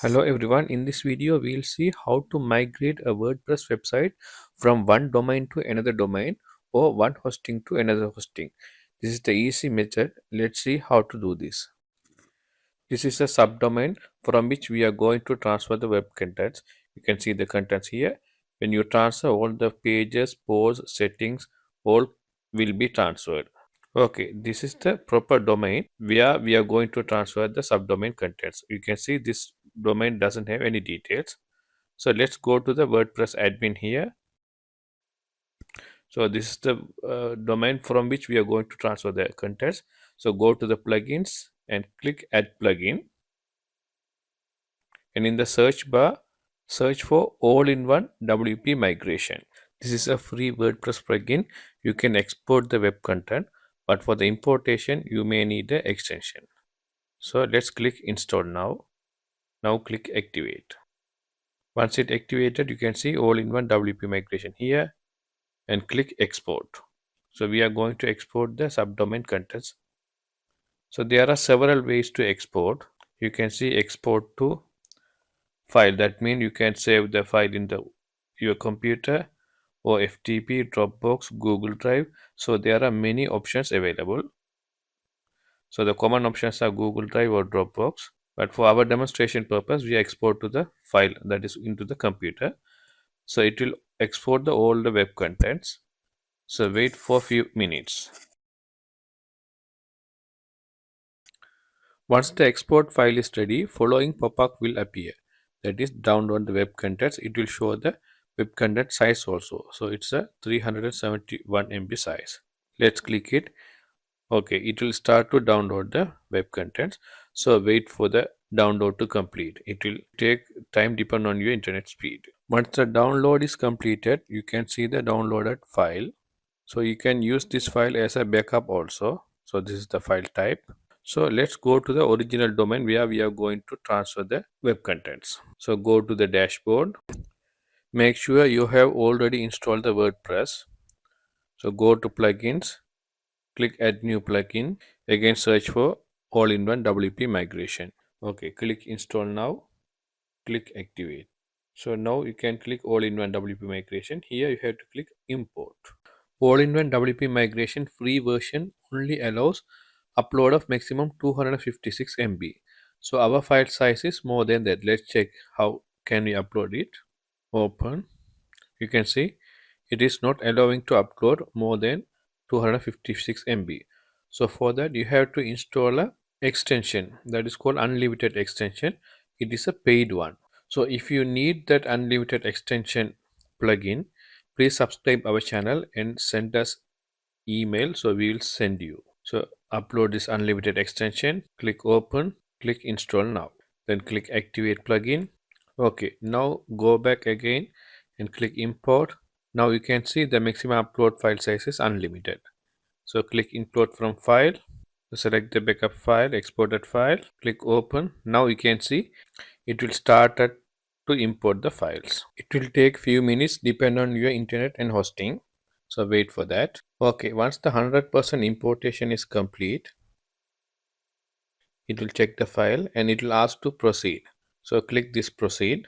Hello everyone, in this video we'll see how to migrate a WordPress website from one domain to another domain or one hosting to another hosting. This is the easy method. Let's see how to do this. This is a subdomain from which we are going to transfer the web contents. You can see the contents here. When you transfer, all the pages, posts, settings, all will be transferred. Okay, this is the proper domain where we are going to transfer the subdomain contents. You can see this domain doesn't have any details. So let's go to the WordPress admin here. So this is the domain from which we are going to transfer the contents. So go to the plugins and click add plugin. And in the search bar, search for all-in-one WP migration. This is a free WordPress plugin. You can export the web content, but for the importation, you may need the extension. So let's click install now. Now click activate. Once it activated, you can see all-in-one WP migration here and click export. So we are going to export the subdomain contents. So there are several ways to export. You can see export to file. That means you can save the file in your computer or FTP, Dropbox, Google Drive. So there are many options available. So the common options are Google Drive or Dropbox. But for our demonstration purpose, we export to the file that is into the computer. So it will export all the web contents. So wait for few minutes. Once the export file is ready, following pop-up will appear. That is, download the web contents. It will show the web content size also. So it's a 371 MB size. Let's click it. Okay, it will start to download the web contents. So wait for the download to complete. It will take time depending on your internet speed. Once the download is completed, you can see the downloaded file. So you can use this file as a backup also. So this is the file type. So let's go to the original domain where we are going to transfer the web contents. So go to the dashboard. Make sure you have already installed the WordPress. So go to plugins. Click add new plugin. Again search for all-in-one WP migration. Okay, click install now. Click activate. So now you can click all-in-one WP migration. Here you have to click import. All-in-one WP migration free version only allows upload of maximum 256 MB. So our file size is more than that. Let's check how can we upload it. Open. You can see it is not allowing to upload more than 256 MB. So for that you have to install a extension that is called unlimited extension. It is a paid one. So if you need that unlimited extension plugin, please subscribe our channel and send us email, so we will send you. So upload this unlimited extension, click open, click install now, then click activate plugin. Okay, now go back again and click import. Now you can see the maximum upload file size is unlimited. So click import from file, select the backup file, exported file, click open. Now you can see it will start to import the files. It will take few minutes depending on your internet and hosting. So wait for that. Okay, once the 100% importation is complete, it will check the file and it will ask to proceed. So click this proceed.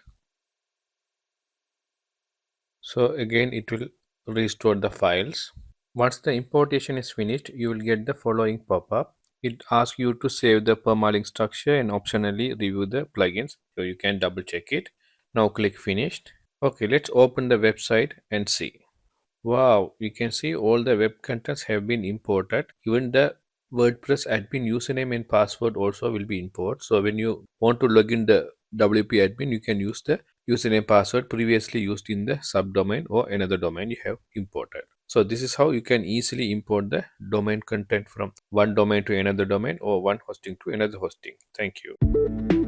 So again it will restore the files. Once the importation is finished, you will get the following pop-up. It asks you to save the permalink structure and optionally review the plugins. So you can double check it. Now click finished. Okay, let's open the website and see. Wow, you can see all the web contents have been imported. Even the WordPress admin username and password also will be imported. So when you want to log in the WP admin, you can use the username password previously used in the subdomain or another domain you have imported. So this is how you can easily import the domain content from one domain to another domain or one hosting to another hosting. Thank you.